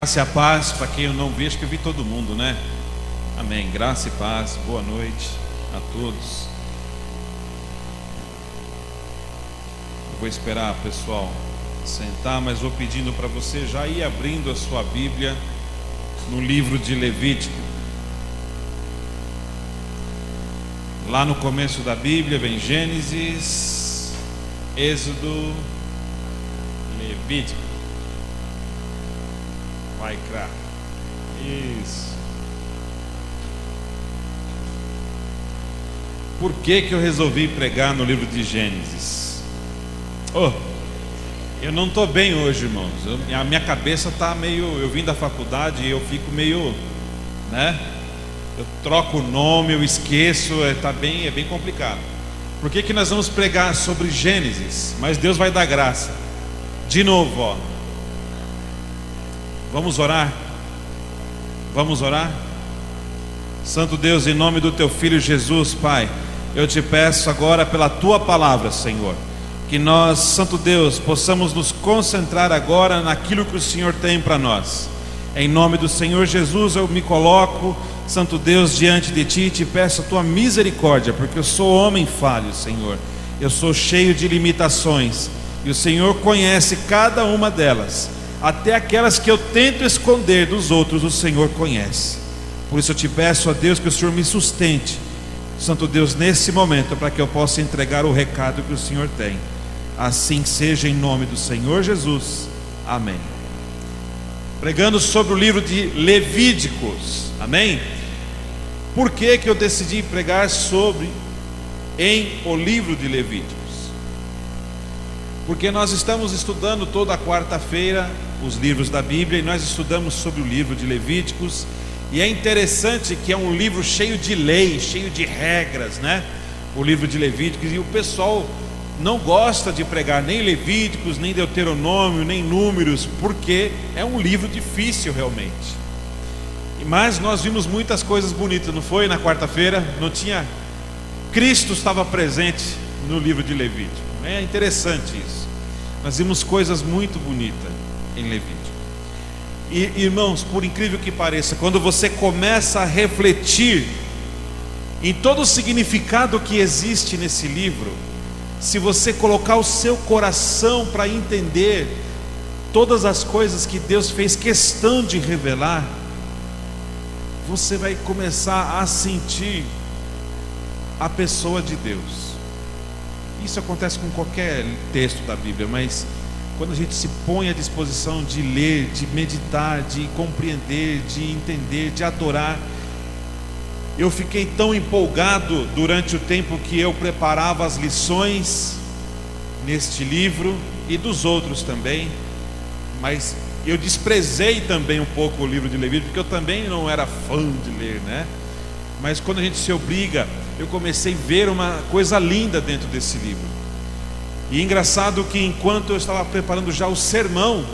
Graça e a paz, para quem eu não vi, acho que eu vi todo mundo, né? Amém. Graça e paz, boa noite a todos. Eu vou esperar o pessoal sentar, mas vou pedindo para você já ir abrindo a sua Bíblia no livro de Levítico. Lá no começo da Bíblia vem Gênesis, Êxodo, Levítico. Vai, craque. Isso. Por que eu resolvi pregar no livro de Gênesis? Eu não estou bem hoje, irmãos. A minha cabeça está meio... Eu vim da faculdade e eu fico meio... né? Eu troco o nome, eu esqueço, é bem complicado. Por que nós vamos pregar sobre Gênesis? Mas Deus vai dar graça. De novo, ó. Vamos orar? Vamos orar? Santo Deus, em nome do Teu Filho Jesus, Pai, eu te peço agora pela Tua palavra, Senhor, que nós, Santo Deus, possamos nos concentrar agora naquilo que o Senhor tem para nós. Em nome do Senhor Jesus eu me coloco, Santo Deus, diante de Ti e te peço a Tua misericórdia, porque eu sou homem falho, Senhor. Eu sou cheio de limitações e o Senhor conhece cada uma delas. Até aquelas que eu tento esconder dos outros, o Senhor conhece. Por isso eu te peço, ó Deus, que o Senhor me sustente, Santo Deus, nesse momento, para que eu possa entregar o recado que o Senhor tem. Assim seja, em nome do Senhor Jesus. Amém. Pregando sobre o livro de Levíticos. Amém. Por que eu decidi pregar em o livro de Levíticos? Porque nós estamos estudando toda quarta-feira os livros da Bíblia, e nós estudamos sobre o livro de Levíticos, e é interessante que é um livro cheio de lei, cheio de regras, né? O livro de Levíticos, e o pessoal não gosta de pregar nem Levíticos, nem Deuteronômio, nem Números, porque é um livro difícil realmente. Mas nós vimos muitas coisas bonitas, não foi? Na quarta-feira, não tinha... Cristo estava presente no livro de Levítico. É interessante isso. Nós vimos coisas muito bonitas em Levítico. E irmãos, por incrível que pareça, quando você começa a refletir em todo o significado que existe nesse livro, se você colocar o seu coração para entender todas as coisas que Deus fez questão de revelar, você vai começar a sentir a pessoa de Deus. Isso acontece com qualquer texto da Bíblia, mas quando a gente se põe à disposição de ler, de meditar, de compreender, de entender, de adorar. Eu fiquei tão empolgado durante o tempo que eu preparava as lições neste livro e dos outros também, mas eu desprezei também um pouco o livro de Levítico, porque eu também não era fã de ler, né? Mas quando a gente se obriga, eu comecei a ver uma coisa linda dentro desse livro. E engraçado que enquanto eu estava preparando já o sermão,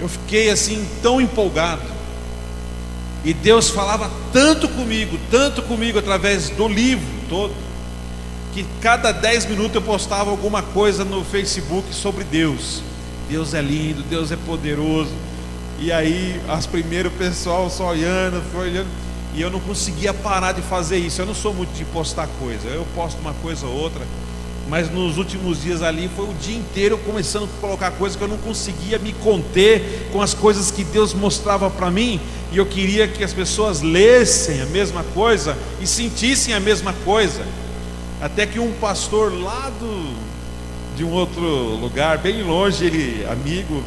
eu fiquei assim tão empolgado. E Deus falava tanto comigo através do livro todo, que cada 10 minutos eu postava alguma coisa no Facebook sobre Deus. Deus é lindo, Deus é poderoso. E aí, o pessoal só olhando, foi olhando, e eu não conseguia parar de fazer isso. Eu não sou muito de postar coisa, eu posto uma coisa ou outra, mas nos últimos dias ali, foi o dia inteiro começando a colocar coisas que eu não conseguia me conter com as coisas que Deus mostrava para mim, e eu queria que as pessoas lessem a mesma coisa e sentissem a mesma coisa. Até que um pastor lá de um outro lugar, bem longe, amigo,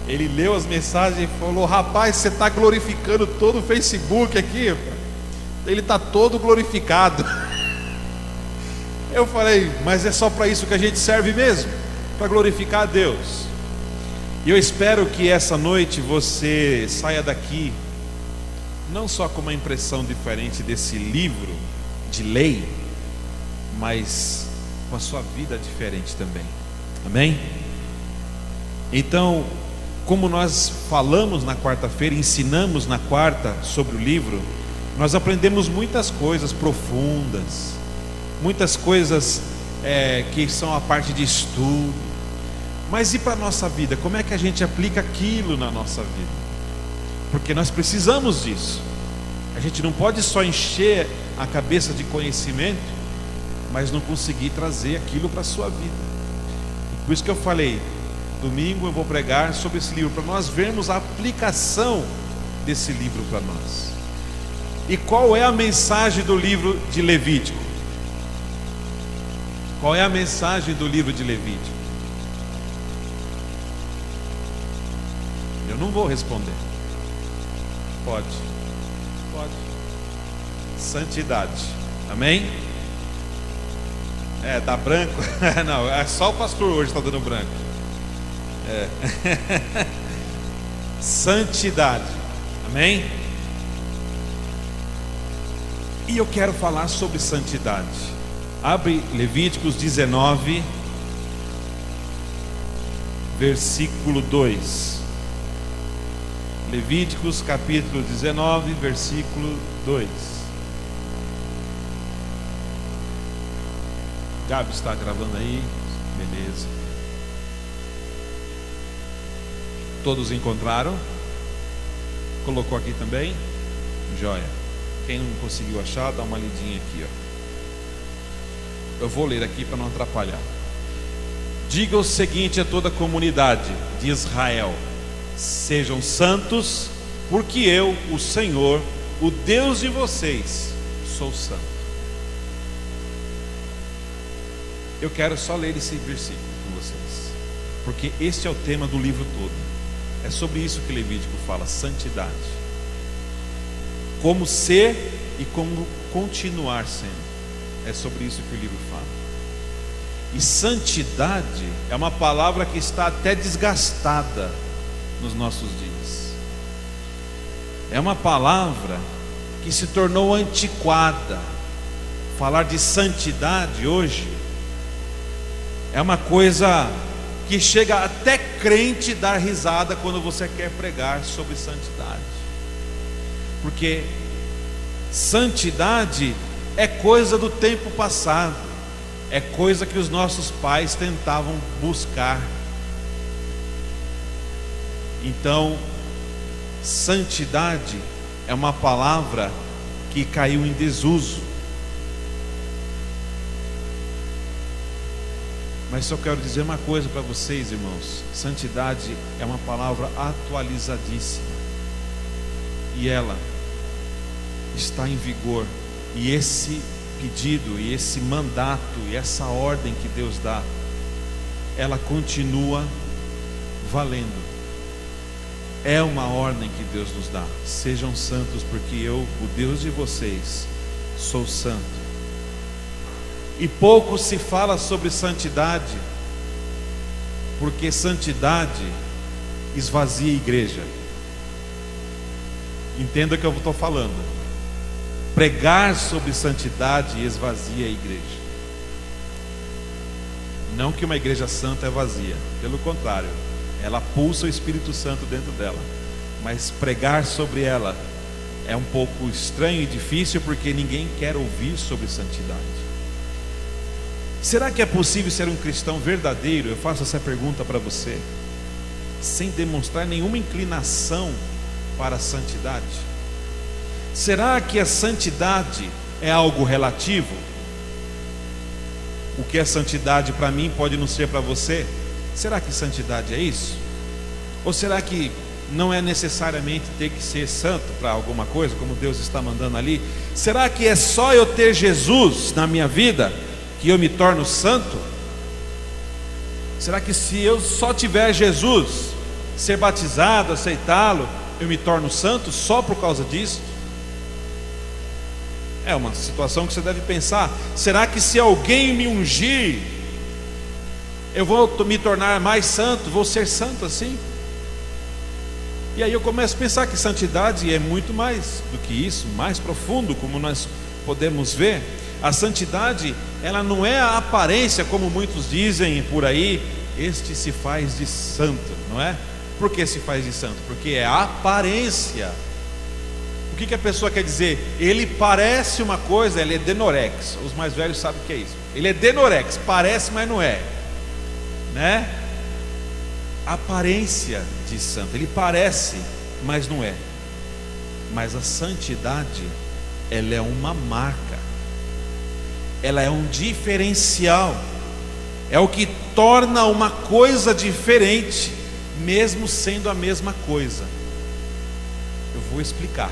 ele leu as mensagens e falou: rapaz, você está glorificando todo o Facebook aqui, ele está todo glorificado. Eu falei: mas é só para isso que a gente serve mesmo? Para glorificar a Deus. E eu espero que essa noite você saia daqui não só com uma impressão diferente desse livro de lei, mas com a sua vida diferente também. Amém? Então, como nós falamos na quarta-feira, ensinamos na quarta sobre o livro, nós aprendemos muitas coisas profundas, muitas coisas que são a parte de estudo, Mas e para a nossa vida? Como é que a gente aplica aquilo na nossa vida? Porque nós precisamos disso. A gente não pode só encher a cabeça de conhecimento, mas não conseguir trazer aquilo para a sua vida. E por isso que eu falei, domingo eu vou pregar sobre esse livro, para nós vermos a aplicação desse livro para nós. E qual é a mensagem do livro de Levítico? Qual é a mensagem do livro de Levítico? Eu não vou responder. Pode. Santidade. Amém? Dá branco? Não, é só o pastor hoje está dando branco. Santidade. Amém? E eu quero falar sobre santidade. Abre Levíticos 19, versículo 2. Levíticos capítulo 19, versículo 2. Gabi está gravando aí? Beleza. Todos encontraram? Colocou aqui também? Joia. Quem não conseguiu achar, dá uma lidinha aqui, ó. Eu vou ler aqui para não atrapalhar. Diga o seguinte a toda a comunidade de Israel: sejam santos, porque eu, o Senhor, o Deus de vocês, sou santo. Eu quero só ler esse versículo com vocês, porque este é o tema do livro todo. É sobre isso que Levítico fala: santidade. Como ser e como continuar sendo. É sobre isso que o livro fala. E santidade é uma palavra que está até desgastada nos nossos dias. É uma palavra que se tornou antiquada. Falar de santidade hoje é uma coisa que chega até crente dar risada quando você quer pregar sobre santidade. Porque santidade é coisa do tempo passado, é coisa que os nossos pais tentavam buscar. Então, santidade é uma palavra que caiu em desuso. Mas só quero dizer uma coisa para vocês, irmãos: santidade é uma palavra atualizadíssima, e ela está em vigor. E esse pedido, e esse mandato, e essa ordem que Deus dá, ela continua valendo. É uma ordem que Deus nos dá: sejam santos, porque eu, o Deus de vocês, sou santo. E pouco se fala sobre santidade, porque santidade esvazia a igreja. Entenda o que eu estou falando. Pregar sobre santidade esvazia a igreja. Não que uma igreja santa é vazia, pelo contrário, ela pulsa o Espírito Santo dentro dela. Mas pregar sobre ela é um pouco estranho e difícil, porque ninguém quer ouvir sobre santidade. Será que é possível ser um cristão verdadeiro? Eu faço essa pergunta para você, sem demonstrar nenhuma inclinação para a santidade. Será que a santidade é algo relativo? O que é santidade para mim pode não ser para você. Será que santidade é isso? Ou será que não é necessariamente ter que ser santo para alguma coisa, como Deus está mandando ali? Será que é só eu ter Jesus na minha vida que eu me torno santo? Será que se eu só tiver Jesus, ser batizado, aceitá-lo, eu me torno santo só por causa disso? É uma situação que você deve pensar. Será que se alguém me ungir, eu vou me tornar mais santo, vou ser santo assim? E aí eu começo a pensar que santidade é muito mais do que isso, mais profundo, como nós podemos ver. A santidade, ela não é a aparência, como muitos dizem por aí: este se faz de santo, não é? Por que se faz de santo? Porque é a aparência. O que a pessoa quer dizer? Ele parece uma coisa, ele é denorex. Os mais velhos sabem o que é isso. Ele é denorex, parece, mas não é, né? aparência de santo. Ele parece, mas não é. Mas a santidade, ela é uma marca, ela é um diferencial, é o que torna uma coisa diferente, mesmo sendo a mesma coisa. Eu vou explicar.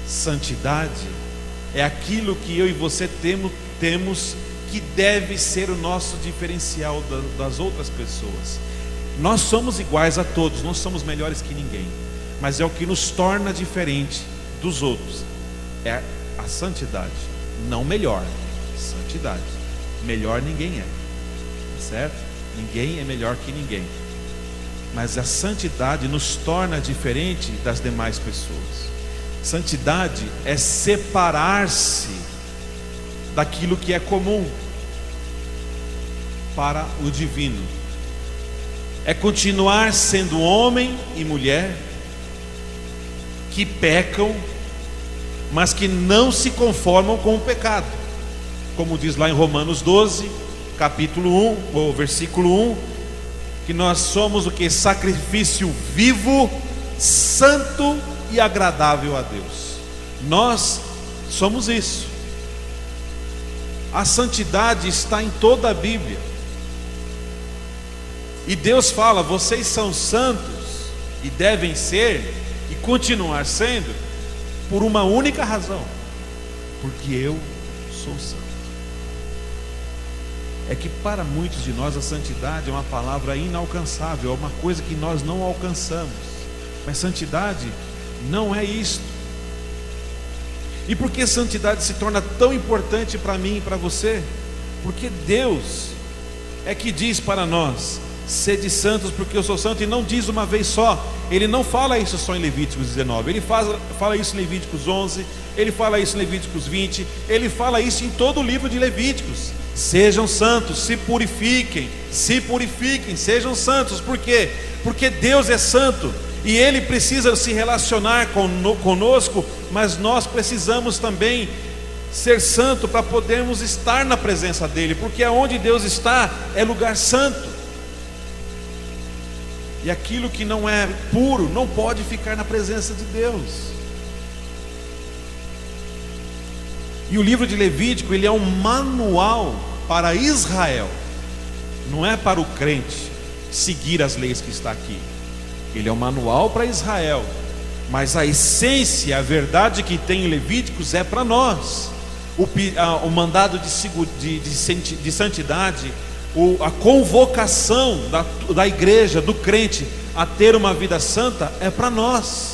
Santidade é aquilo que eu e você temos que deve ser o nosso diferencial das outras pessoas. Nós somos iguais a todos, não somos melhores que ninguém, mas é o que nos torna diferente dos outros, é a santidade. Não melhor, santidade. Melhor ninguém é, certo? Ninguém é melhor que ninguém, mas a santidade nos torna diferente das demais pessoas. Santidade é separar-se daquilo que é comum para o divino, é continuar sendo homem e mulher que pecam, mas que não se conformam com o pecado, como diz lá em Romanos 12, capítulo 1, ou versículo 1, que nós somos o que? Sacrifício vivo, santo e agradável a Deus. Nós somos isso. A santidade está em toda a Bíblia, e Deus fala: vocês são santos e devem ser e continuar sendo por uma única razão, porque eu sou santo. É que para muitos de nós a santidade é uma palavra inalcançável, é uma coisa que nós não alcançamos, mas santidade não é isto. E por que santidade se torna tão importante para mim e para você? Porque Deus é que diz para nós: sede santos porque eu sou santo. E não diz uma vez só, Ele não fala isso só em Levíticos 19, Ele fala isso em Levíticos 11, Ele fala isso em Levíticos 20, Ele fala isso em todo o livro de Levíticos. Sejam santos, se purifiquem, sejam santos. Por quê? Porque Deus é santo e Ele precisa se relacionar conosco, mas nós precisamos também ser santo para podermos estar na presença dEle, porque aonde Deus está é lugar santo, e aquilo que não é puro não pode ficar na presença de Deus. E o livro de Levítico, ele é um manual para Israel, não é para o crente seguir as leis que está aqui. Ele é um manual para Israel, mas a essência, a verdade que tem em Levíticos é para nós. O mandado de santidade, a convocação da igreja, do crente a ter uma vida santa é para nós.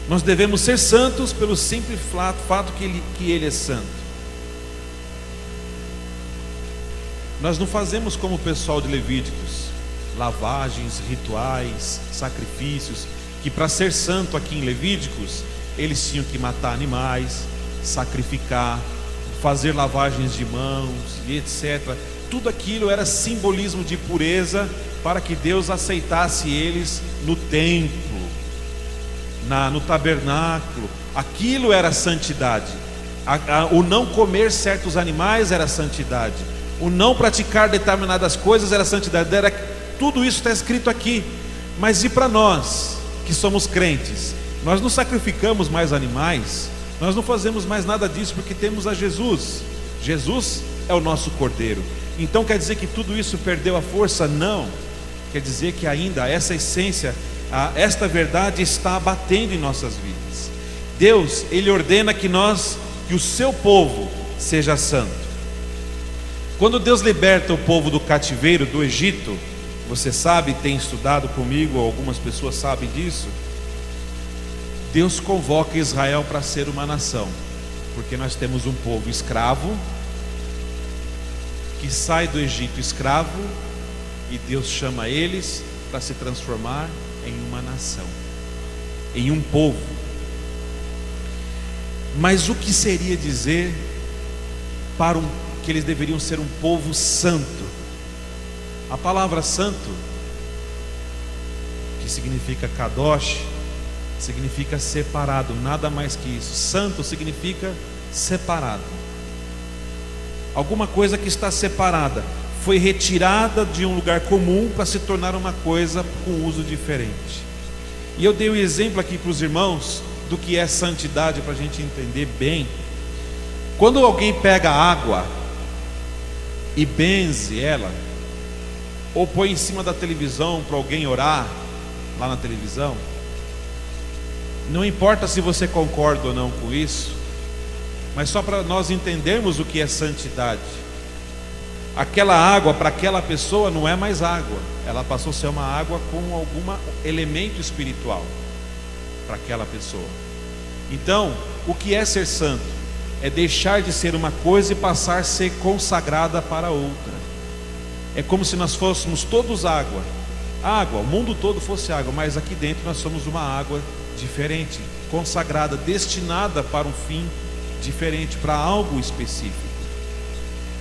Nós devemos ser santos pelo simples fato que Ele é santo. Nós não fazemos como o pessoal de Levíticos, lavagens, rituais, sacrifícios, que para ser santo aqui em Levíticos, eles tinham que matar animais, sacrificar, fazer lavagens de mãos e etc. Tudo aquilo era simbolismo de pureza, para que Deus aceitasse eles no templo, no tabernáculo. Aquilo era santidade. O não comer certos animais era santidade, o não praticar determinadas coisas era santidade. Tudo isso está escrito aqui. Mas e para nós que somos crentes? Nós não sacrificamos mais animais, nós não fazemos mais nada disso, porque temos a Jesus. Jesus é o nosso cordeiro. Então quer dizer que tudo isso perdeu a força? Não. Quer dizer que ainda essa essência, esta verdade está batendo em nossas vidas. Deus, Ele ordena que o seu povo seja santo. Quando Deus liberta o povo do cativeiro do Egito, você sabe, tem estudado comigo, algumas pessoas sabem disso, Deus convoca Israel para ser uma nação, porque nós temos um povo escravo, que sai do Egito escravo, e Deus chama eles para se transformar em uma nação, em um povo. Mas o que seria dizer que eles deveriam ser um povo santo? A palavra santo, que significa kadosh, significa separado, nada mais que isso. Santo significa separado, alguma coisa que está separada, foi retirada de um lugar comum para se tornar uma coisa com uso diferente. E eu dei um exemplo aqui para os irmãos do que é santidade, para a gente entender bem. Quando alguém pega água e benze ela, ou põe em cima da televisão para alguém orar lá na televisão, não importa se você concorda ou não com isso, mas só para nós entendermos o que é santidade. Aquela água para aquela pessoa não é mais água, ela passou a ser uma água com algum elemento espiritual para aquela pessoa. Então, o que é ser santo? É deixar de ser uma coisa e passar a ser consagrada para outra. É como se nós fôssemos todos água. Água, o mundo todo fosse água, mas aqui dentro nós somos uma água diferente, consagrada, destinada para um fim diferente, para algo específico.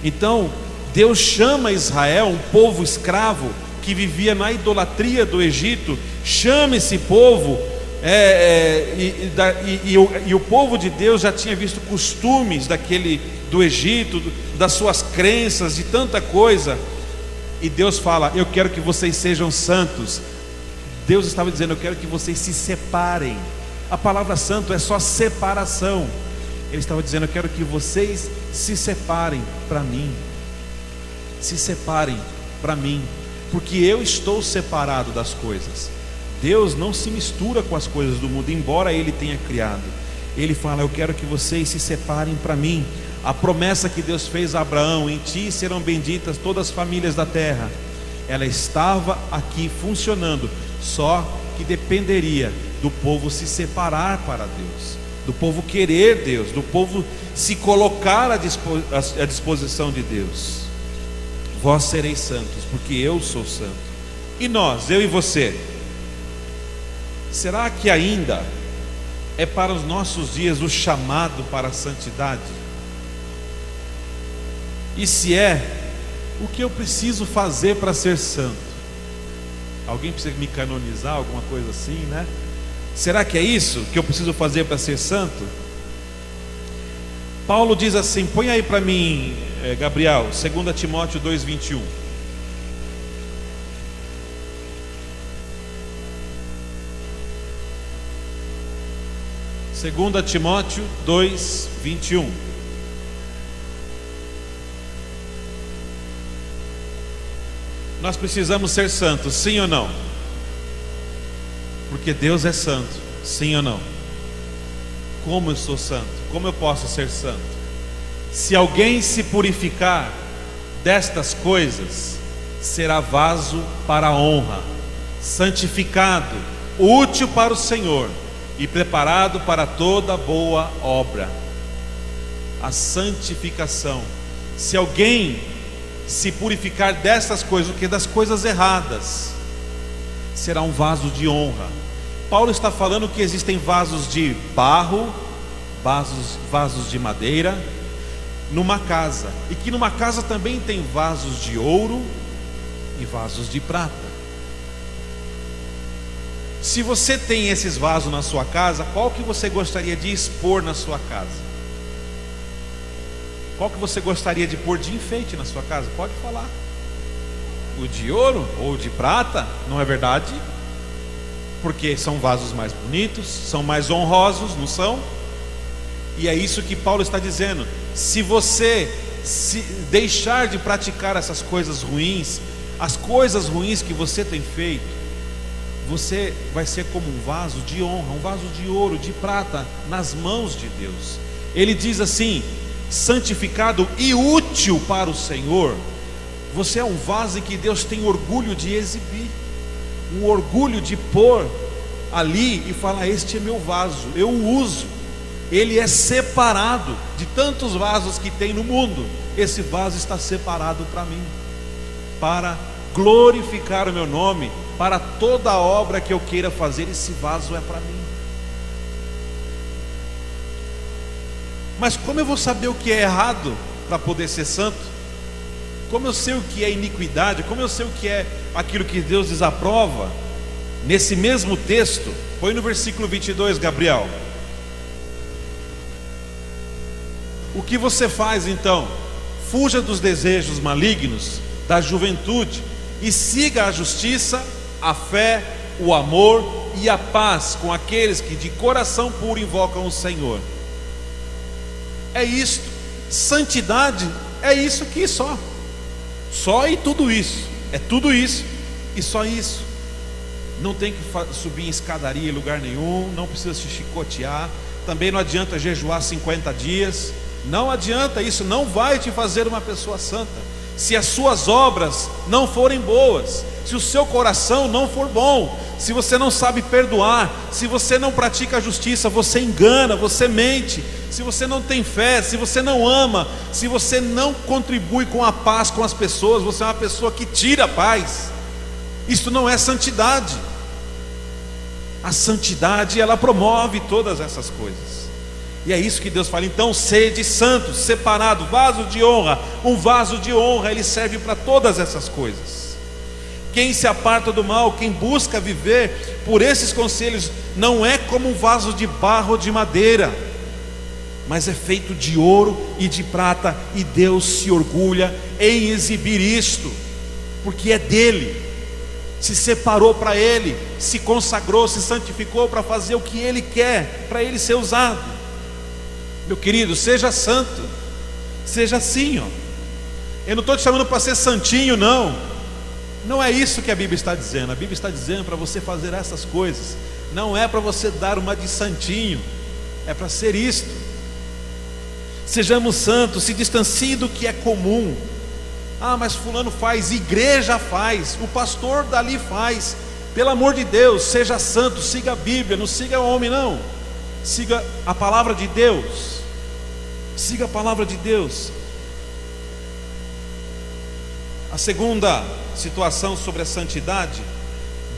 Então, Deus chama Israel, um povo escravo que vivia na idolatria do Egito, chama esse povo, e o povo de Deus já tinha visto costumes do Egito, das suas crenças, de tanta coisa, e Deus fala: eu quero que vocês sejam santos. Deus estava dizendo: eu quero que vocês se separem. A palavra santo é só separação. Ele estava dizendo: eu quero que vocês se separem para mim. Se separem para mim, porque eu estou separado das coisas. Deus não se mistura com as coisas do mundo, embora Ele tenha criado. Ele fala: eu quero que vocês se separem para mim. A promessa que Deus fez a Abraão: em ti serão benditas todas as famílias da terra, ela estava aqui funcionando, só que dependeria do povo se separar para Deus, do povo querer Deus, do povo se colocar à disposição de Deus. Vós sereis santos, porque eu sou santo. E nós, eu e você, será que ainda é para os nossos dias o chamado para a santidade? E se é, o que eu preciso fazer para ser santo? Alguém precisa me canonizar, alguma coisa assim, né? Será que é isso que eu preciso fazer para ser santo? Paulo diz assim, põe aí para mim, Gabriel, 2 Timóteo 2:21. Segunda Timóteo 2:21. Nós precisamos ser santos, sim ou não? Porque Deus é santo, sim ou não? Como eu sou santo? Como eu posso ser santo? Se alguém se purificar destas coisas, será vaso para a honra, santificado, útil para o Senhor e preparado para toda boa obra. A santificação. Se alguém se purificar dessas coisas, o que? Das coisas erradas, será um vaso de honra. Paulo está falando que existem vasos de barro, vasos de madeira numa casa, e que numa casa também tem vasos de ouro e vasos de prata. Se você tem esses vasos na sua casa, qual que você gostaria de expor na sua casa? Qual que você gostaria de pôr de enfeite na sua casa? Pode falar. O de ouro ou de prata, não é verdade? Porque são vasos mais bonitos, são mais honrosos, não são? E é isso que Paulo está dizendo. Se você deixar de praticar essas coisas ruins, as coisas ruins que você tem feito, você vai ser como um vaso de honra, um vaso de ouro, de prata, nas mãos de Deus. Ele diz assim: santificado e útil para o Senhor. Você é um vaso em que Deus tem orgulho de exibir, um orgulho de pôr ali e falar: este é meu vaso, eu o uso. Ele é separado de tantos vasos que tem no mundo. Esse vaso está separado para mim, para glorificar o meu nome, para toda a obra que eu queira fazer. Esse vaso é para mim. Mas como eu vou saber o que é errado para poder ser santo? Como eu sei o que é iniquidade? Como eu sei o que é aquilo que Deus desaprova? Nesse mesmo texto, põe no versículo 22, Gabriel. O que você faz então? Fuja dos desejos malignos da juventude, e siga a justiça, a fé, o amor e a paz com aqueles que de coração puro invocam o Senhor. É isto, santidade é isso aqui só e tudo isso, é tudo isso e só isso. Não tem que subir em escadaria em lugar nenhum, não precisa se chicotear, também não adianta jejuar 50 dias, não adianta, isso não vai te fazer uma pessoa santa. Se as suas obras não forem boas, se o seu coração não for bom, se você não sabe perdoar, se você não pratica a justiça, você engana, você mente, se você não tem fé, se você não ama, se você não contribui com a paz com as pessoas, você é uma pessoa que tira a paz. Isso não é santidade. A santidade, ela promove todas essas coisas. E é isso que Deus fala: então sede santos, separado, vaso de honra. Um vaso de honra, ele serve para todas essas coisas. Quem se aparta do mal, quem busca viver por esses conselhos, não é como um vaso de barro ou de madeira, mas é feito de ouro e de prata, e Deus se orgulha em exibir isto, porque é dele. Se separou para ele, se consagrou, se santificou para fazer o que ele quer, para ele ser usado. Meu querido, seja santo, seja assim, ó. Eu não estou te chamando para ser santinho, não. Não é isso que a Bíblia está dizendo. A Bíblia está dizendo para você fazer essas coisas. Não é para você dar uma de santinho, é para ser isto. Sejamos santos, se distancie do que é comum. Ah, mas fulano faz, igreja faz, o pastor dali faz. Pelo amor de Deus, seja santo, siga a Bíblia, não siga o homem não. Siga a palavra de Deus. Siga a palavra de Deus. A segunda situação sobre a santidade: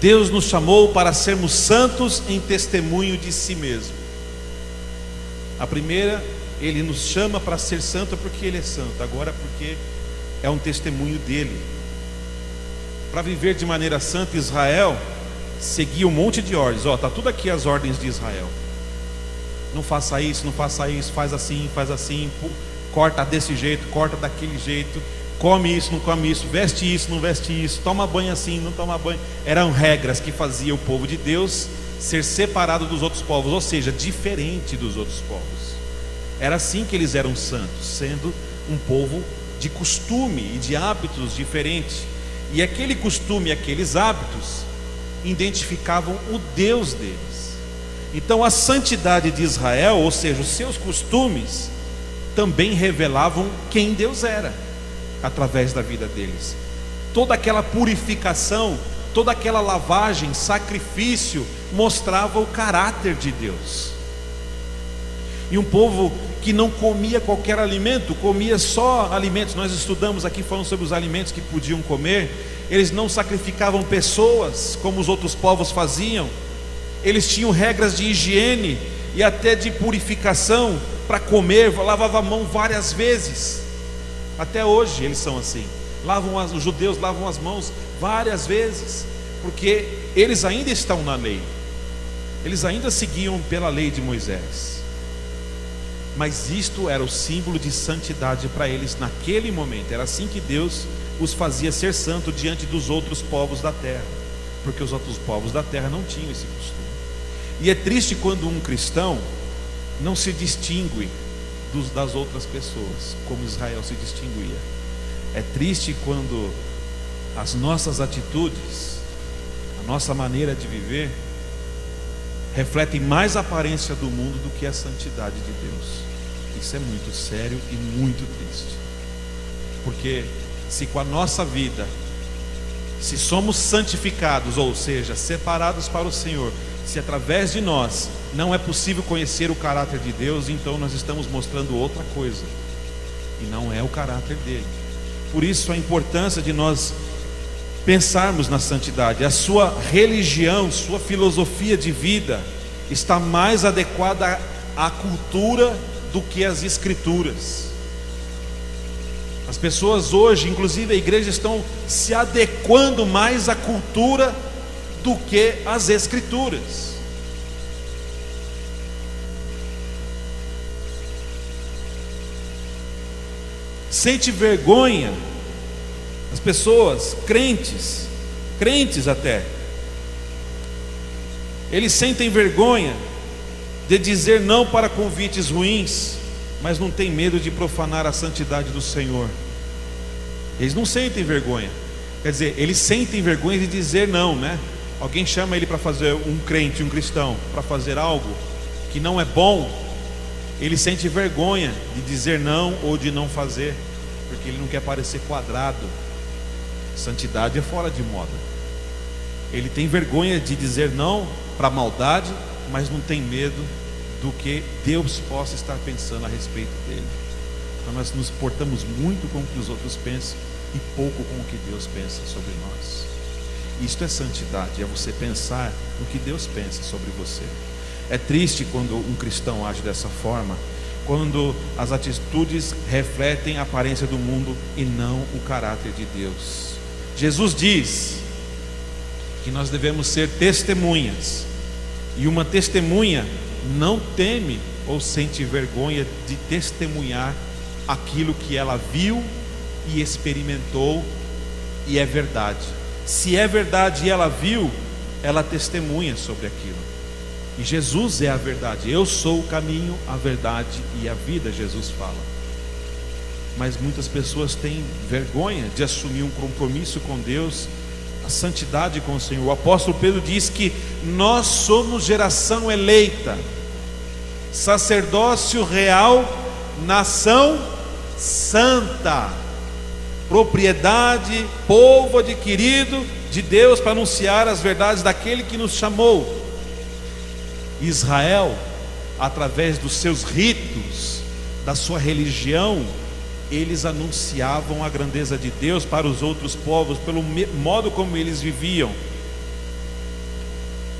Deus nos chamou para sermos santos em testemunho de si mesmo. A primeira, Ele nos chama para ser santo porque Ele é santo. Agora porque é um testemunho dele. Para viver de maneira santa, Israel seguia um monte de ordens. Está tudo aqui as ordens de Israel. Não faça isso, não faça isso, faz assim, corta desse jeito, corta daquele jeito, come isso, não come isso, veste isso, não veste isso, toma banho assim, não toma banho. Eram regras que faziam o povo de Deus ser separado dos outros povos, ou seja, diferente dos outros povos. Era assim que eles eram santos, sendo um povo de costume e de hábitos diferentes. E aquele costume, aqueles hábitos identificavam o Deus deles. Então a santidade de Israel, ou seja, os seus costumes, também revelavam quem Deus era, através da vida deles. Toda aquela purificação, toda aquela lavagem, sacrifício, mostrava o caráter de Deus. E um povo que não comia qualquer alimento, comia só alimentos. Nós estudamos aqui falando sobre os alimentos que podiam comer. Eles não sacrificavam pessoas como os outros povos faziam. Eles tinham regras de higiene e até de purificação para comer. Lavava a mão várias vezes. Até hoje eles são assim. Os judeus lavam as mãos várias vezes, porque eles ainda estão na lei. Eles ainda seguiam pela lei de Moisés. Mas isto era o símbolo de santidade para eles naquele momento. Era assim que Deus os fazia ser santo diante dos outros povos da terra, porque os outros povos da terra não tinham esse costume. E é triste quando um cristão não se distingue das outras pessoas, como Israel se distinguia. É triste quando as nossas atitudes, a nossa maneira de viver, refletem mais a aparência do mundo do que a santidade de Deus. Isso é muito sério e muito triste. Porque se com a nossa vida, se somos santificados, ou seja, separados para o Senhor, se através de nós não é possível conhecer o caráter de Deus, então nós estamos mostrando outra coisa, e não é o caráter dele. Por isso a importância de nós pensarmos na santidade. A sua religião, sua filosofia de vida está mais adequada à cultura do que às escrituras. As pessoas hoje, inclusive a igreja, estão se adequando mais à cultura do que às escrituras. Sente vergonha. As pessoas, crentes até, eles sentem vergonha de dizer não para convites ruins, mas não tem medo de profanar a santidade do Senhor. Eles não sentem vergonha, quer dizer, eles sentem vergonha de dizer não, né? Alguém chama ele para fazer, um crente, um cristão, para fazer algo que não é bom, ele sente vergonha de dizer não ou de não fazer, porque ele não quer parecer quadrado. Santidade é fora de moda. Ele tem vergonha de dizer não para a maldade, mas não tem medo do que Deus possa estar pensando a respeito dele. Então nós nos portamos muito com o que os outros pensam e pouco com o que Deus pensa sobre nós. Isto é santidade, é você pensar no que Deus pensa sobre você. É triste quando um cristão age dessa forma, quando as atitudes refletem a aparência do mundo e não o caráter de Deus. Jesus diz que nós devemos ser testemunhas, e uma testemunha não teme ou sente vergonha de testemunhar aquilo que ela viu e experimentou e é verdade. Se é verdade e ela viu, ela testemunha sobre aquilo. E Jesus é a verdade. Eu sou o caminho, a verdade e a vida, Jesus fala. Mas muitas pessoas têm vergonha de assumir um compromisso com Deus, a santidade com o Senhor. O apóstolo Pedro diz que nós somos geração eleita, sacerdócio real, nação santa, propriedade, povo adquirido de Deus para anunciar as verdades daquele que nos chamou. Israel, através dos seus ritos, da sua religião, eles anunciavam a grandeza de Deus para os outros povos, pelo modo como eles viviam.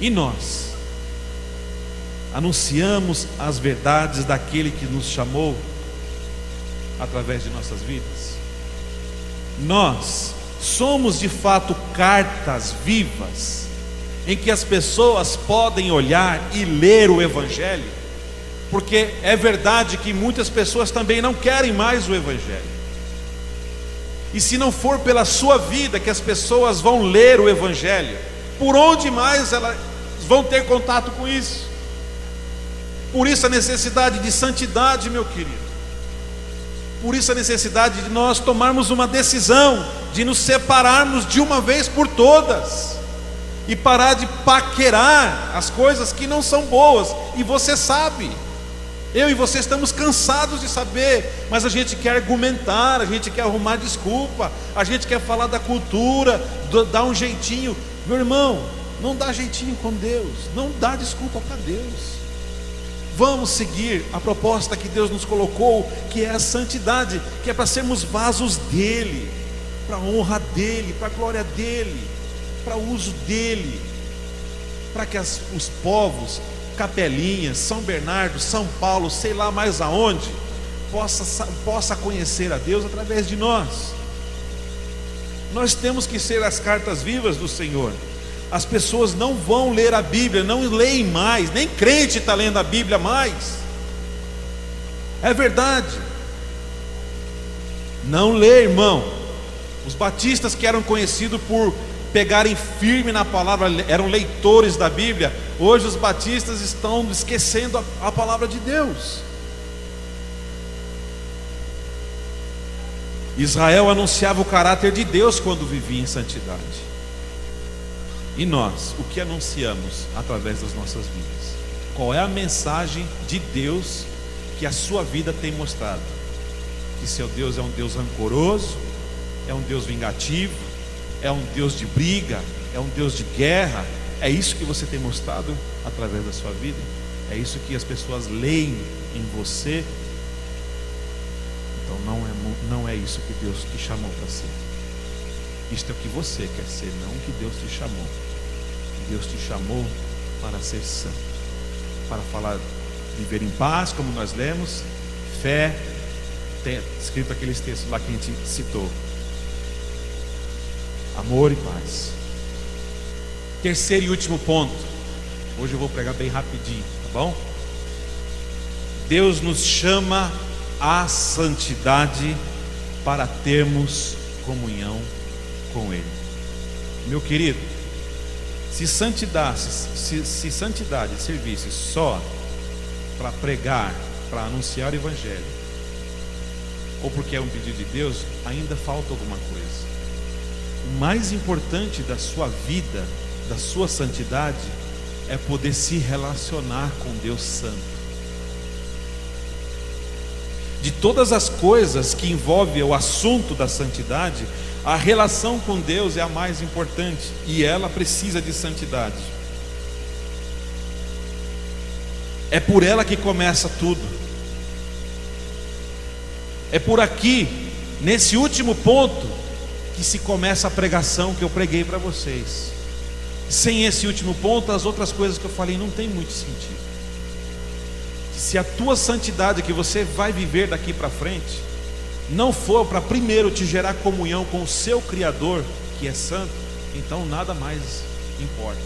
E nós anunciamos as verdades daquele que nos chamou através de nossas vidas. Nós somos de fato cartas vivas em que as pessoas podem olhar e ler o Evangelho, porque é verdade que muitas pessoas também não querem mais o Evangelho. E se não for pela sua vida que as pessoas vão ler o Evangelho, por onde mais elas vão ter contato com isso? Por isso a necessidade de santidade, meu querido. Por isso a necessidade de nós tomarmos uma decisão, de nos separarmos de uma vez por todas, e parar de paquerar as coisas que não são boas. E você sabe, eu e você estamos cansados de saber, mas a gente quer argumentar, a gente quer arrumar desculpa, a gente quer falar da cultura, dar um jeitinho. Meu irmão, não dá jeitinho com Deus, não dá desculpa para Deus. Vamos seguir a proposta que Deus nos colocou, que é a santidade, que é para sermos vasos dEle, para a honra dEle, para a glória dEle, para o uso dEle, para que os povos, Capelinhas, São Bernardo, São Paulo, sei lá mais aonde, possa conhecer a Deus através de nós. Nós temos que ser as cartas vivas do Senhor. As pessoas não vão ler a Bíblia, não leem mais, nem crente está lendo a Bíblia mais. É verdade. Não lê, irmão. Os batistas, que eram conhecidos por pegarem firme na palavra, eram leitores da Bíblia. Hoje os batistas estão esquecendo a palavra de Deus. Israel anunciava o caráter de Deus quando vivia em santidade. E nós, o que anunciamos através das nossas vidas? Qual é a mensagem de Deus que a sua vida tem mostrado? Que seu Deus é um Deus rancoroso, é um Deus vingativo, é um Deus de briga, é um Deus de guerra. É isso que você tem mostrado através da sua vida? É isso que as pessoas leem em você? Então não é isso que Deus te chamou para ser. Isto é o que você quer ser, não o que Deus te chamou. Deus te chamou para ser santo, para falar, viver em paz, como nós lemos, fé, tem escrito aqueles textos lá que a gente citou, amor e paz. Terceiro e último ponto, hoje eu vou pregar bem rapidinho, tá bom? Deus nos chama à santidade para termos comunhão com Ele. Meu querido, se santidade servisse só para pregar, para anunciar o Evangelho, ou porque é um pedido de Deus, ainda falta alguma coisa. O mais importante da sua vida, da sua santidade, é poder se relacionar com Deus Santo. De todas as coisas que envolvem o assunto da santidade, a relação com Deus é a mais importante, e ela precisa de santidade. É por ela que começa tudo. É por aqui, nesse último ponto, que se começa a pregação que eu preguei para vocês. Sem esse último ponto, as outras coisas que eu falei não tem muito sentido. Se a tua santidade que você vai viver daqui para frente não for para primeiro te gerar comunhão com o seu Criador, que é santo, então nada mais importa.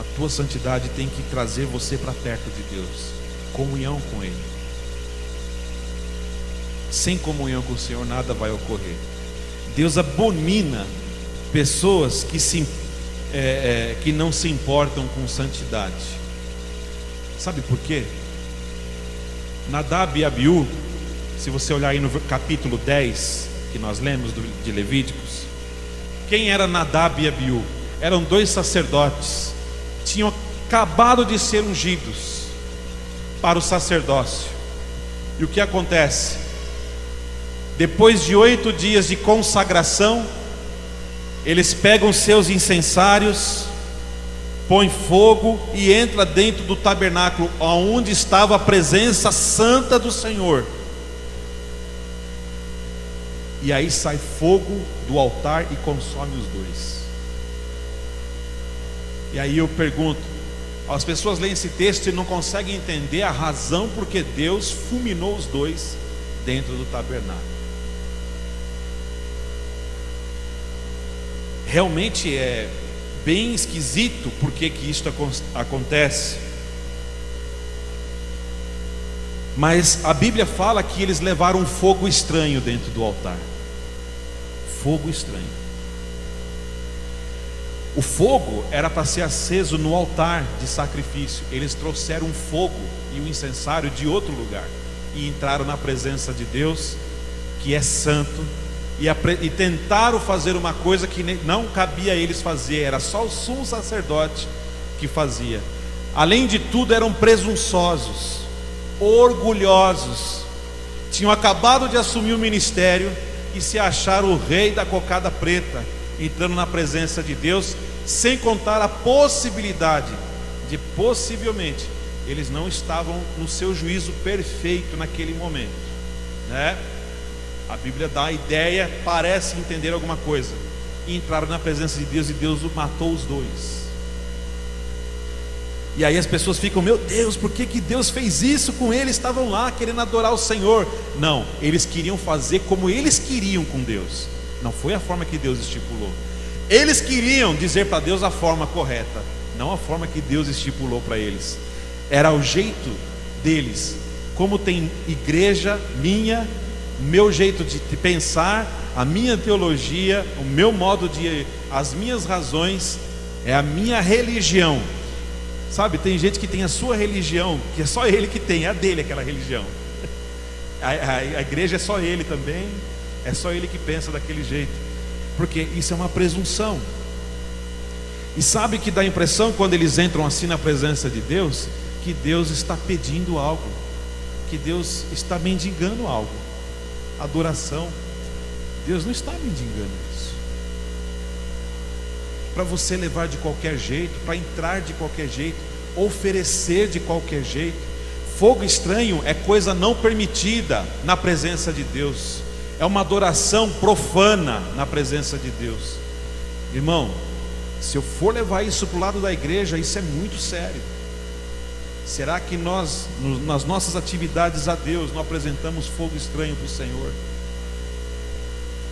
A tua santidade tem que trazer você para perto de Deus, comunhão com Ele. Sem comunhão com o Senhor nada vai ocorrer. Deus abomina pessoas que não se importam com santidade. Sabe por quê? Nadab e Abiú, se você olhar aí no capítulo 10, que nós lemos de Levíticos, quem era Nadab e Abiú? Eram dois sacerdotes, tinham acabado de ser ungidos para o sacerdócio. E o que acontece? Depois de 8 dias de consagração, eles pegam seus incensários, põe fogo e entra dentro do tabernáculo, onde estava a presença santa do Senhor. E aí sai fogo do altar e consome os dois. E aí eu pergunto, as pessoas leem esse texto e não conseguem entender a razão porque Deus fulminou os dois dentro do tabernáculo. Realmente é bem esquisito porque que isso acontece. Mas a Bíblia fala que eles levaram um fogo estranho dentro do altar. Fogo estranho. O fogo era para ser aceso no altar de sacrifício. Eles trouxeram um fogo e um incensário de outro lugar e entraram na presença de Deus, que é santo, e tentaram fazer uma coisa que não cabia a eles fazer, era só o sumo sacerdote que fazia. Além de tudo, eram presunçosos, orgulhosos, tinham acabado de assumir o ministério e se acharam o rei da cocada preta, entrando na presença de Deus, sem contar a possibilidade de possivelmente eles não estavam no seu juízo perfeito naquele momento, né? A Bíblia dá a ideia, parece entender alguma coisa, e entraram na presença de Deus, e Deus matou os dois. E aí as pessoas ficam, meu Deus, por que Deus fez isso com eles? Estavam lá querendo adorar o Senhor. Não, eles queriam fazer como eles queriam com Deus, não foi a forma que Deus estipulou. Eles queriam dizer para Deus a forma correta, não a forma que Deus estipulou para eles. Era o jeito deles. Como tem igreja minha, meu jeito de pensar, a minha teologia, o meu modo de, as minhas razões, é a minha religião. Sabe, tem gente que tem a sua religião, que é só ele que tem, é a dele aquela religião. A igreja é só ele também, é só ele que pensa daquele jeito, porque isso é uma presunção. E sabe que dá a impressão quando eles entram assim na presença de Deus, que Deus está pedindo algo, que Deus está mendigando algo. Adoração. Deus não está mendigando isso. Para você levar de qualquer jeito, para entrar de qualquer jeito, oferecer de qualquer jeito. Fogo estranho é coisa não permitida na presença de Deus. É uma adoração profana na presença de Deus. Irmão, se eu for levar isso para o lado da igreja, isso é muito sério. Será que nós, nas nossas atividades a Deus, não apresentamos fogo estranho para o Senhor?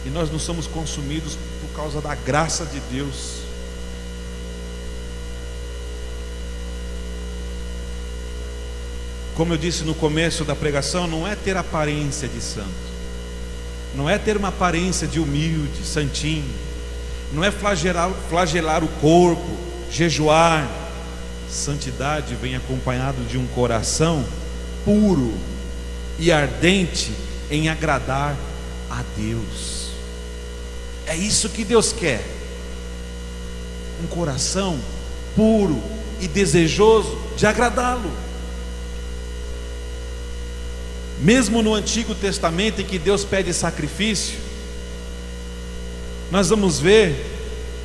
E nós não somos consumidos por causa da graça de Deus. Como eu disse no começo da pregação, não é ter aparência de santo, não é ter uma aparência de humilde, santinho, não é flagelar o corpo, jejuar. Santidade vem acompanhado de um coração puro e ardente em agradar a Deus. É isso que Deus quer, um coração puro e desejoso de agradá-lo. Mesmo no Antigo Testamento, em que Deus pede sacrifício, nós vamos ver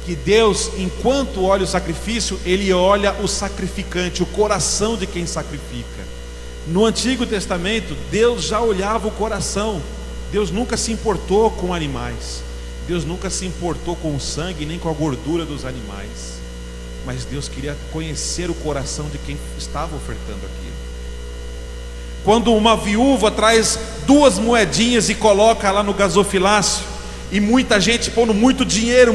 que Deus, enquanto olha o sacrifício, Ele olha o sacrificante, o coração de quem sacrifica. No Antigo Testamento, Deus já olhava o coração. Deus nunca se importou com animais, Deus nunca se importou com o sangue, nem com a gordura dos animais, mas Deus queria conhecer o coração de quem estava ofertando aquilo. Quando uma viúva traz 2 moedinhas e coloca lá no gasofilácio, e muita gente pondo muito dinheiro,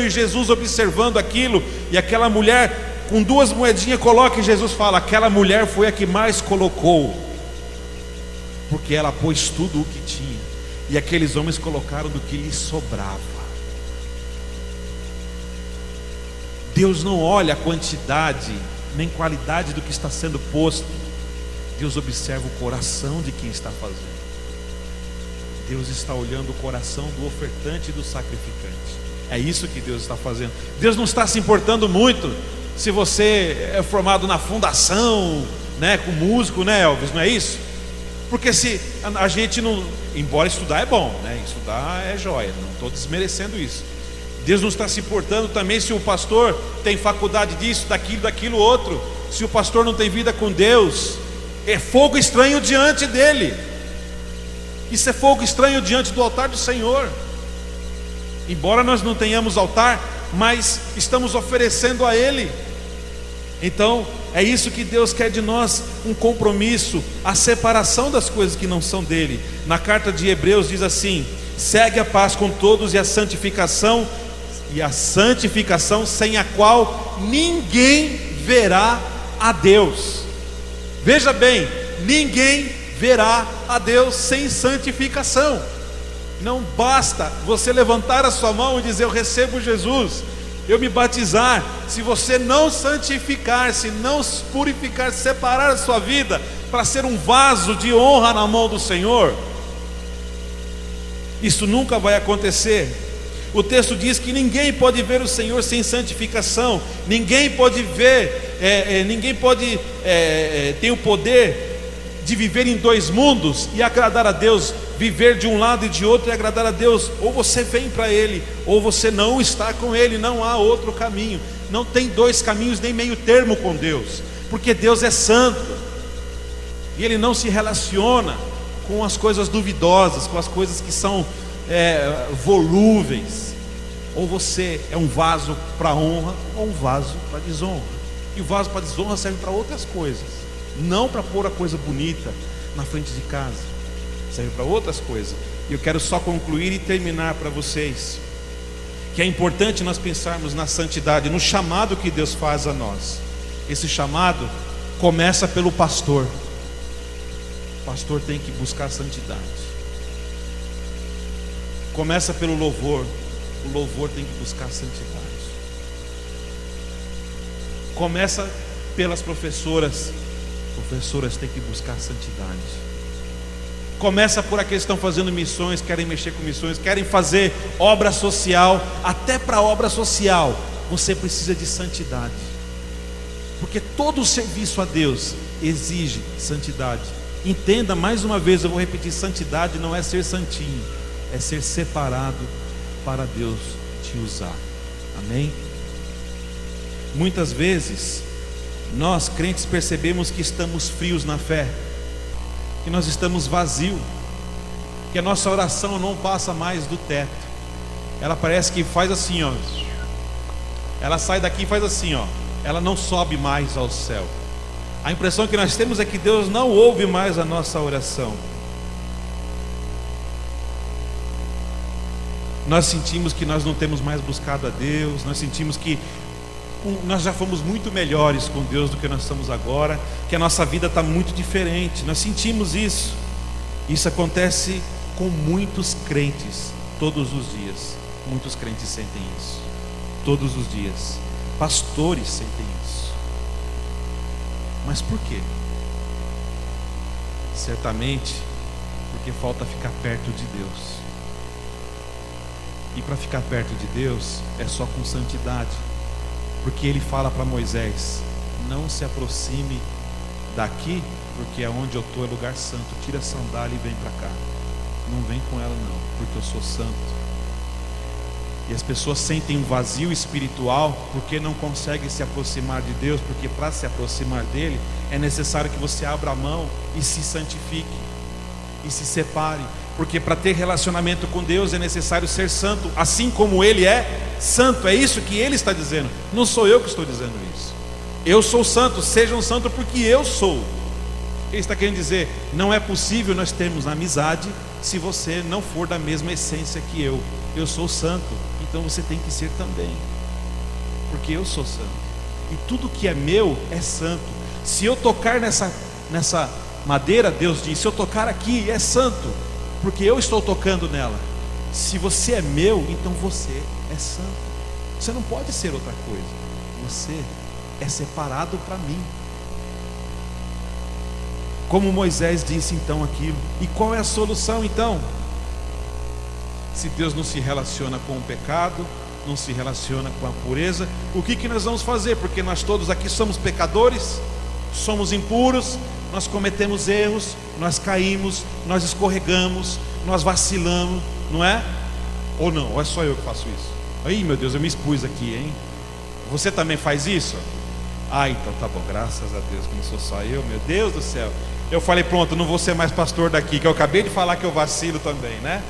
e Jesus observando aquilo, e aquela mulher com 2 moedinhas coloca, e Jesus fala: aquela mulher foi a que mais colocou, porque ela pôs tudo o que tinha, e aqueles homens colocaram do que lhes sobrava. Deus não olha a quantidade nem qualidade do que está sendo posto, Deus observa o coração de quem está fazendo. Deus está olhando o coração do ofertante e do sacrificante. É isso que Deus está fazendo. Deus não está se importando muito se você é formado na fundação, né, com músico, né, Elvis, não é isso? Porque se a gente não, embora estudar é bom, né, estudar é joia, não estou desmerecendo isso. Deus não está se importando também se o pastor tem faculdade disso, daquilo, outro. Se o pastor não tem vida com Deus, é fogo estranho diante dele. Isso é fogo estranho diante do altar do Senhor. Embora nós não tenhamos altar, mas estamos oferecendo a Ele. Então é isso que Deus quer de nós, um compromisso, a separação das coisas que não são dele. Na carta de Hebreus diz assim: segue a paz com todos e a santificação sem a qual ninguém verá a Deus. Veja bem, ninguém verá a Deus sem santificação. Não basta você levantar a sua mão e dizer: eu recebo Jesus, eu me batizar. Se você não santificar, se não purificar, separar a sua vida para ser um vaso de honra na mão do Senhor, isso nunca vai acontecer. O texto diz que ninguém pode ver o Senhor sem santificação. Ninguém pode ver, tem o poder de viver em 2 mundos e agradar a Deus, viver de um lado e de outro e agradar a Deus. Ou você vem para Ele, ou você não está com Ele. Não há outro caminho. Não tem 2 caminhos nem meio termo com Deus, porque Deus é santo e Ele não se relaciona com as coisas duvidosas, com as coisas que são volúveis. Ou você é um vaso para honra, ou um vaso para desonra. E o vaso para desonra serve para outras coisas, não para pôr a coisa bonita na frente de casa, serve para outras coisas. E eu quero só concluir e terminar para vocês que é importante nós pensarmos na santidade, no chamado que Deus faz a nós. Esse chamado começa pelo pastor. O pastor tem que buscar santidade. Começa pelo louvor. O louvor tem que buscar santidade. Começa pelas professoras. Professoras têm que buscar santidade. Começa por aqueles que estão fazendo missões, querem mexer com missões, querem fazer obra social. Até para obra social você precisa de santidade, porque todo o serviço a Deus exige santidade. Entenda mais uma vez, eu vou repetir: santidade não é ser santinho, é ser separado para Deus te usar. Amém? Muitas vezes nós crentes percebemos que estamos frios na fé, que nós estamos vazios, que a nossa oração não passa mais do teto. Ela parece que faz assim, ó. Ela sai daqui e faz assim, ó. Ela não sobe mais ao céu. A impressão que nós temos é que Deus não ouve mais a nossa oração. Nós sentimos que nós não temos mais buscado a Deus. Nós sentimos que nós já fomos muito melhores com Deus do que nós estamos agora, que a nossa vida está muito diferente. Nós sentimos isso. Isso acontece com muitos crentes todos os dias. Muitos crentes sentem isso todos os dias. Pastores sentem isso. Mas por quê? Certamente porque falta ficar perto de Deus. E para ficar perto de Deus é só com santidade. Porque Ele fala para Moisés: não se aproxime daqui, porque onde eu estou é lugar santo. Tira a sandália e vem para cá. Não vem com ela não, porque eu sou santo. E as pessoas sentem um vazio espiritual porque não conseguem se aproximar de Deus. Porque para se aproximar dele é necessário que você abra a mão e se santifique e se separe. Porque para ter relacionamento com Deus é necessário ser santo, assim como Ele é santo. É isso que Ele está dizendo. Não sou eu que estou dizendo isso. Eu sou santo, sejam santos porque eu sou. Ele está querendo dizer: não é possível nós termos amizade se você não for da mesma essência que eu. Eu sou santo, então você tem que ser também, porque eu sou santo. E tudo que é meu é santo. Se eu tocar nessa madeira, Deus diz, se eu tocar aqui é santo, porque eu estou tocando nela. Se você é meu, então você é santo. Você não pode ser outra coisa. Você é separado para mim. Como Moisés disse então aquilo. E qual é a solução então? Se Deus não se relaciona com o pecado, não se relaciona com a pureza, o que nós vamos fazer? Porque nós todos aqui somos pecadores, somos impuros, nós cometemos erros, nós caímos, nós escorregamos, nós vacilamos, não é? Ou não? Ou é só eu que faço isso? Aí, meu Deus, eu me expus aqui, hein? Você também faz isso? Ah, então tá bom, graças a Deus que não sou só eu, meu Deus do céu. Eu falei, pronto, não vou ser mais pastor daqui, que eu acabei de falar que eu vacilo também, né?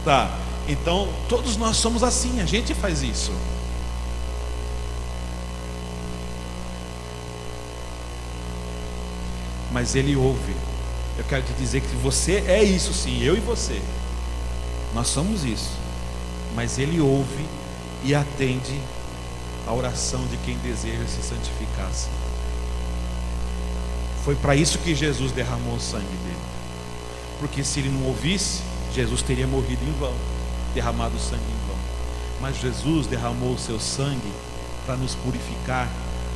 Tá, então todos nós somos assim, a gente faz isso. Mas Ele ouve. Eu quero te dizer que você é isso sim, eu e você. Nós somos isso. Mas Ele ouve e atende a oração de quem deseja se santificar. Foi para isso que Jesus derramou o sangue dele. Porque se Ele não ouvisse, Jesus teria morrido em vão, derramado o sangue em vão. Mas Jesus derramou o seu sangue para nos purificar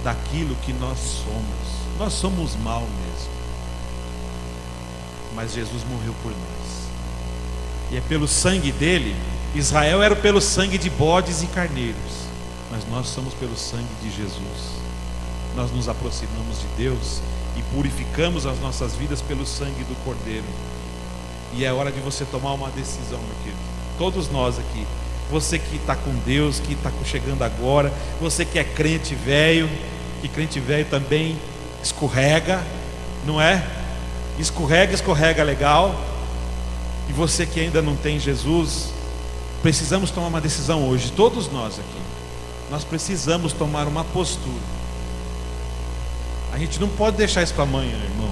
daquilo que nós somos. Nós somos mal mesmo. Mas Jesus morreu por nós. E é pelo sangue dele. Israel era pelo sangue de bodes e carneiros, mas nós somos pelo sangue de Jesus. Nós nos aproximamos de Deus e purificamos as nossas vidas pelo sangue do Cordeiro. E é hora de você tomar uma decisão, meu querido. Todos nós aqui, você que está com Deus, que está chegando agora, você que é crente velho, que crente velho também escorrega, não é? Escorrega legal. E você que ainda não tem Jesus, precisamos tomar uma decisão hoje, todos nós aqui. Nós precisamos tomar uma postura. A gente não pode deixar isso para amanhã, irmão.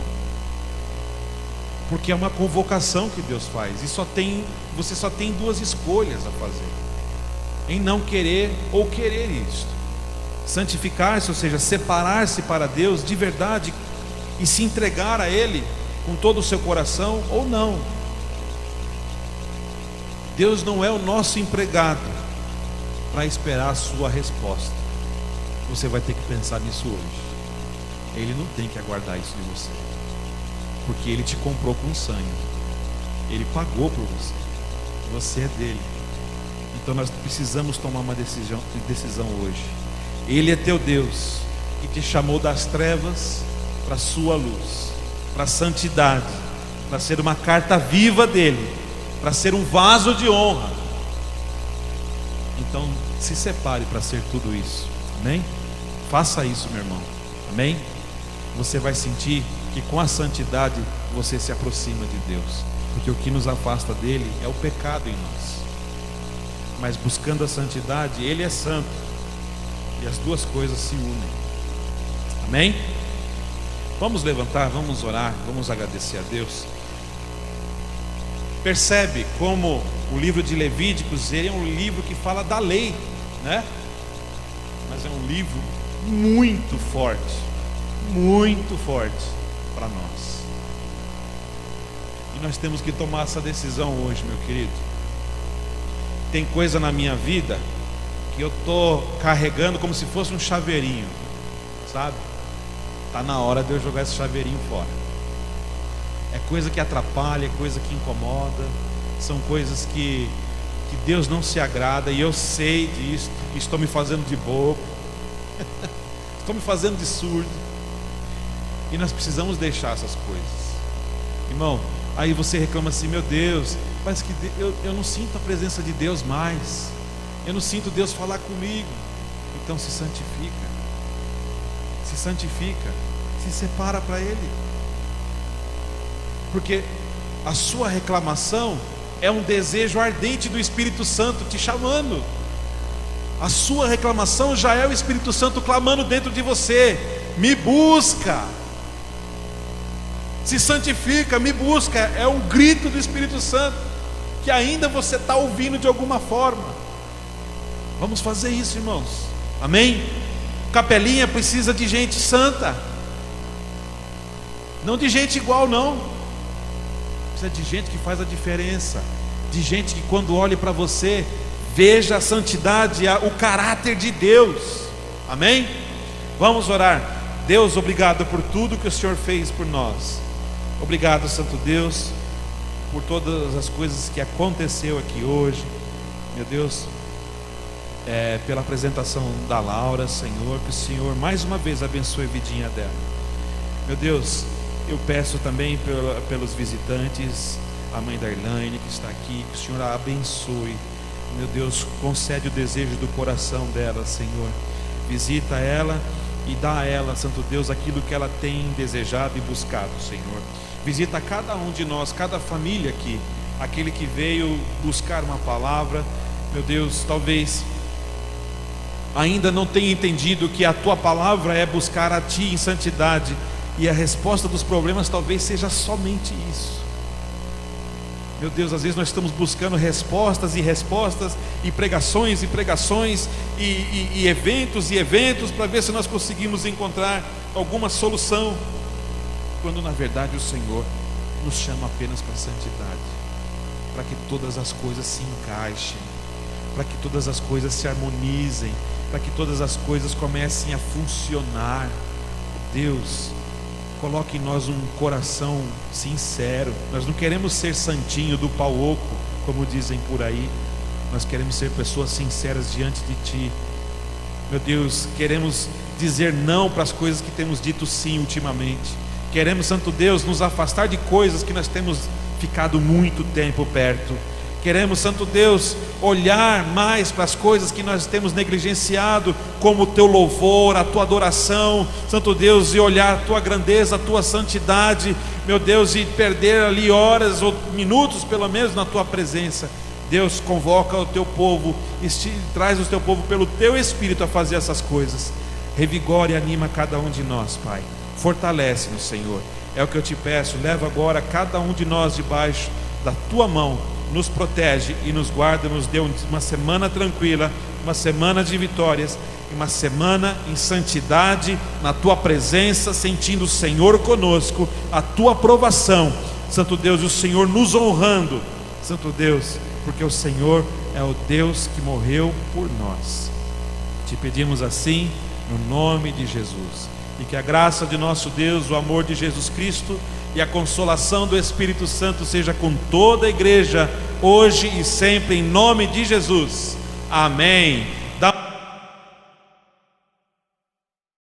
Porque é uma convocação que Deus faz. E você só tem duas escolhas a fazer: em não querer ou querer isto. Santificar-se, ou seja, separar-se para Deus de verdade e se entregar a Ele com todo o seu coração, ou não. Deus não é o nosso empregado para esperar a sua resposta. Você vai ter que pensar nisso hoje. Ele não tem que aguardar isso de você, porque Ele te comprou com sangue. Ele pagou por você. Você é dele. Então nós precisamos tomar uma decisão hoje. Ele é teu Deus, que te chamou das trevas para a sua luz, para a santidade, para ser uma carta viva dele, para ser um vaso de honra. Então se separe para ser tudo isso. Amém? Faça isso, meu irmão. Amém? Você vai sentir que com a santidade você se aproxima de Deus, porque o que nos afasta dele é o pecado em nós. Mas buscando a santidade, Ele é santo, e as duas coisas se unem. Amém? Vamos levantar, vamos orar, vamos agradecer a Deus. Percebe como o livro de Levíticos, ele é um livro que fala da lei, né? Mas é um livro muito forte para nós. E nós temos que tomar essa decisão hoje, meu querido. Tem coisa na minha vida que eu estou carregando como se fosse um chaveirinho, sabe? Está na hora de eu jogar esse chaveirinho fora. É coisa que atrapalha, é coisa que incomoda, são coisas que Deus não se agrada, e eu sei disso. Estou me fazendo de bobo, estou me fazendo de surdo, e nós precisamos deixar essas coisas, irmão. Aí você reclama assim: meu Deus, parece que eu não sinto a presença de Deus mais, eu não sinto Deus falar comigo. Então se santifica, se separa para Ele, porque a sua reclamação é um desejo ardente do Espírito Santo te chamando. A sua reclamação já é o Espírito Santo clamando dentro de você: me busca, se santifica, me busca. É um grito do Espírito Santo que ainda você está ouvindo de alguma forma. Vamos fazer isso, irmãos, amém? Capelinha precisa de gente santa, não de gente igual, não. Precisa de gente que faz a diferença, de gente que quando olhe para você, veja a santidade, o caráter de Deus, amém? Vamos orar. Deus, obrigado por tudo que o Senhor fez por nós. Obrigado, Santo Deus, por todas as coisas que aconteceu aqui hoje, meu Deus, pela apresentação da Laura, Senhor, que o Senhor mais uma vez abençoe a vidinha dela. Meu Deus, eu peço também pelos visitantes, a mãe da Irlaine que está aqui, que o Senhor a abençoe. Meu Deus, concede o desejo do coração dela, Senhor. Visita ela e dá a ela, Santo Deus, aquilo que ela tem desejado e buscado, Senhor. Visita cada um de nós, cada família aqui, aquele que veio buscar uma palavra. Meu Deus, talvez ainda não tenha entendido que a tua palavra é buscar a ti em santidade, e a resposta dos problemas talvez seja somente isso. Meu Deus, às vezes nós estamos buscando respostas e respostas, e pregações e pregações, e eventos e eventos, para ver se nós conseguimos encontrar alguma solução, quando na verdade o Senhor nos chama apenas para a santidade, para que todas as coisas se encaixem, para que todas as coisas se harmonizem, para que todas as coisas comecem a funcionar. Deus, coloque em nós um coração sincero. Nós não queremos ser santinho do pau oco, como dizem por aí. Nós queremos ser pessoas sinceras diante de Ti. Meu Deus, queremos dizer não para as coisas que temos dito sim ultimamente. Queremos, Santo Deus, nos afastar de coisas que nós temos ficado muito tempo perto. Queremos, Santo Deus, olhar mais para as coisas que nós temos negligenciado, como o Teu louvor, a Tua adoração, Santo Deus, e olhar a Tua grandeza, a Tua santidade, meu Deus, e perder ali horas ou minutos pelo menos na Tua presença. Deus, convoca o Teu povo, traz o Teu povo pelo Teu Espírito a fazer essas coisas. Revigora e anima cada um de nós, Pai. Fortalece-nos, Senhor. É o que eu te peço. Leva agora cada um de nós debaixo da Tua mão. Nos protege e nos guarda, nos dê uma semana tranquila, uma semana de vitórias, uma semana em santidade, na Tua presença, sentindo o Senhor conosco, a Tua aprovação, Santo Deus, e o Senhor nos honrando, Santo Deus, porque o Senhor é o Deus que morreu por nós. Te pedimos assim, no nome de Jesus, e que a graça de nosso Deus, o amor de Jesus Cristo e a consolação do Espírito Santo seja com toda a igreja, hoje e sempre, em nome de Jesus. Amém.